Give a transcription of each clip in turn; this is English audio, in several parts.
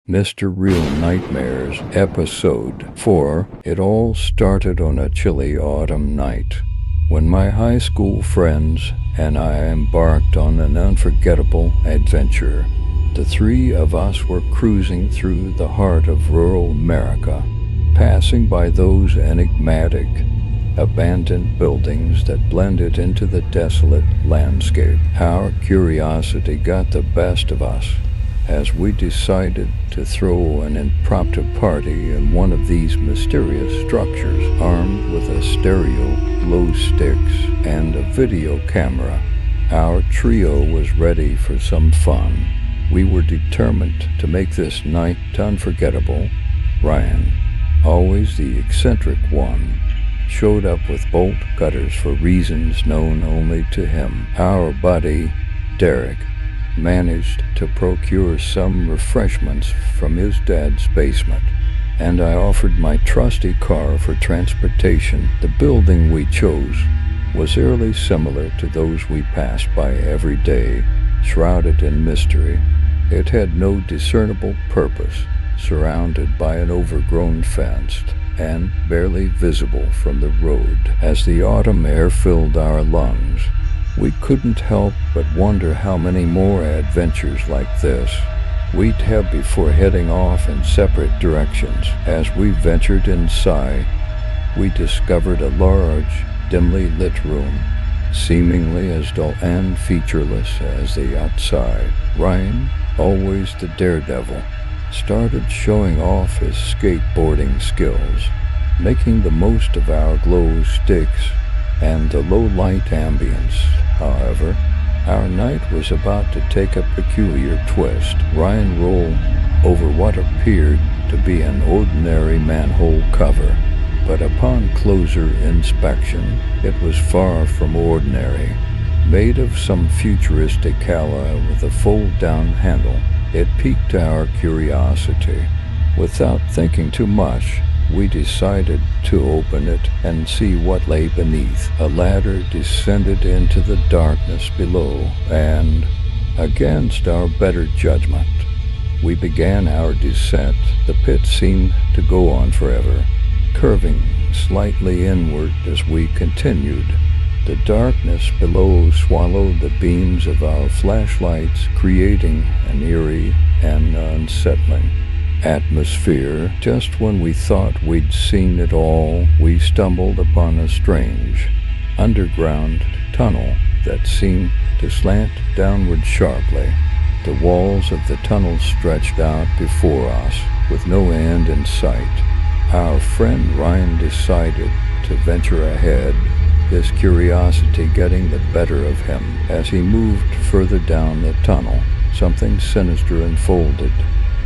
Mr. Real Nightmares, Episode 4. It all started on a chilly autumn night, when my high school friends and I embarked on an unforgettable adventure. The three of us were cruising through the heart of rural America, passing by those enigmatic, abandoned buildings that blended into the desolate landscape. Our curiosity got the best of us as we decided to throw an impromptu party in one of these mysterious structures. Armed with a stereo, glow sticks, and a video camera, our trio was ready for some fun. We were determined to make this night unforgettable. Ryan, always the eccentric one, showed up with bolt cutters for reasons known only to him. Our buddy, Derek, managed to procure some refreshments from his dad's basement, and I offered my trusty car for transportation. The building we chose was eerily similar to those we passed by every day, shrouded in mystery. It had no discernible purpose, surrounded by an overgrown fence, and barely visible from the road. As the autumn air filled our lungs, we couldn't help but wonder how many more adventures like this we'd have before heading off in separate directions. As we ventured inside, we discovered a large, dimly lit room, seemingly as dull and featureless as the outside. Ryan, always the daredevil, started showing off his skateboarding skills, making the most of our glow sticks and the low-light ambience. However, our night was about to take a peculiar twist. Ryan rolled over what appeared to be an ordinary manhole cover, but upon closer inspection, it was far from ordinary. Made of some futuristic alloy with a fold-down handle, it piqued our curiosity. Without thinking too much, we decided to open it and see what lay beneath. A ladder descended into the darkness below, and, against our better judgment, we began our descent. The pit seemed to go on forever, curving slightly inward as we continued. The darkness below swallowed the beams of our flashlights, creating an eerie and unsettling atmosphere. Just when we thought we'd seen it all, we stumbled upon a strange underground tunnel that seemed to slant downward sharply. The walls of the tunnel stretched out before us, with no end in sight. Our friend Ryan decided to venture ahead, his curiosity getting the better of him. As he moved further down the tunnel, something sinister unfolded.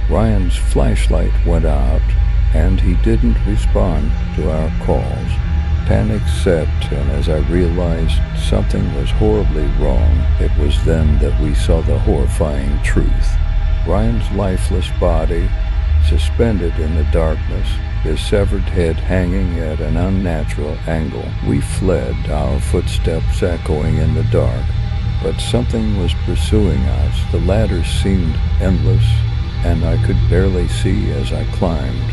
Ryan's flashlight went out, and he didn't respond to our calls. Panic set, and as I realized something was horribly wrong, it was then that we saw the horrifying truth. Ryan's lifeless body, suspended in the darkness, his severed head hanging at an unnatural angle. We fled, our footsteps echoing in the dark, but something was pursuing us. The ladder seemed endless, and I could barely see as I climbed,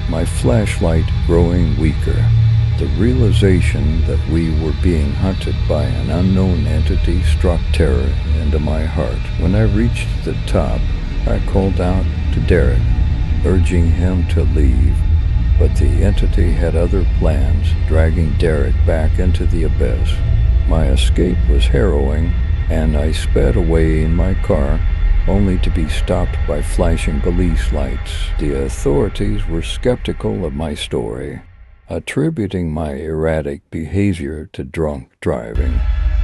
my flashlight growing weaker. The realization that we were being hunted by an unknown entity struck terror into my heart. When I reached the top, I called out to Derek, urging him to leave, but the entity had other plans, dragging Derek back into the abyss. My escape was harrowing, and I sped away in my car, only to be stopped by flashing police lights. The authorities were skeptical of my story, attributing my erratic behavior to drunk driving.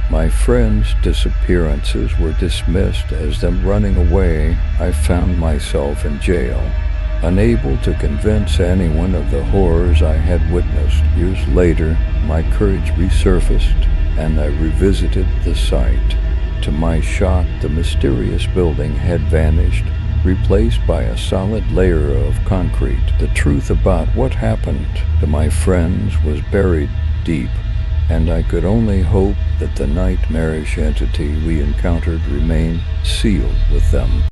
My friends' disappearances were dismissed as them running away. I found myself in jail, unable to convince anyone of the horrors I had witnessed. Years later, my courage resurfaced, and I revisited the site. To my shock, the mysterious building had vanished, replaced by a solid layer of concrete. The truth about what happened to my friends was buried deep, and I could only hope that the nightmarish entity we encountered remained sealed with them.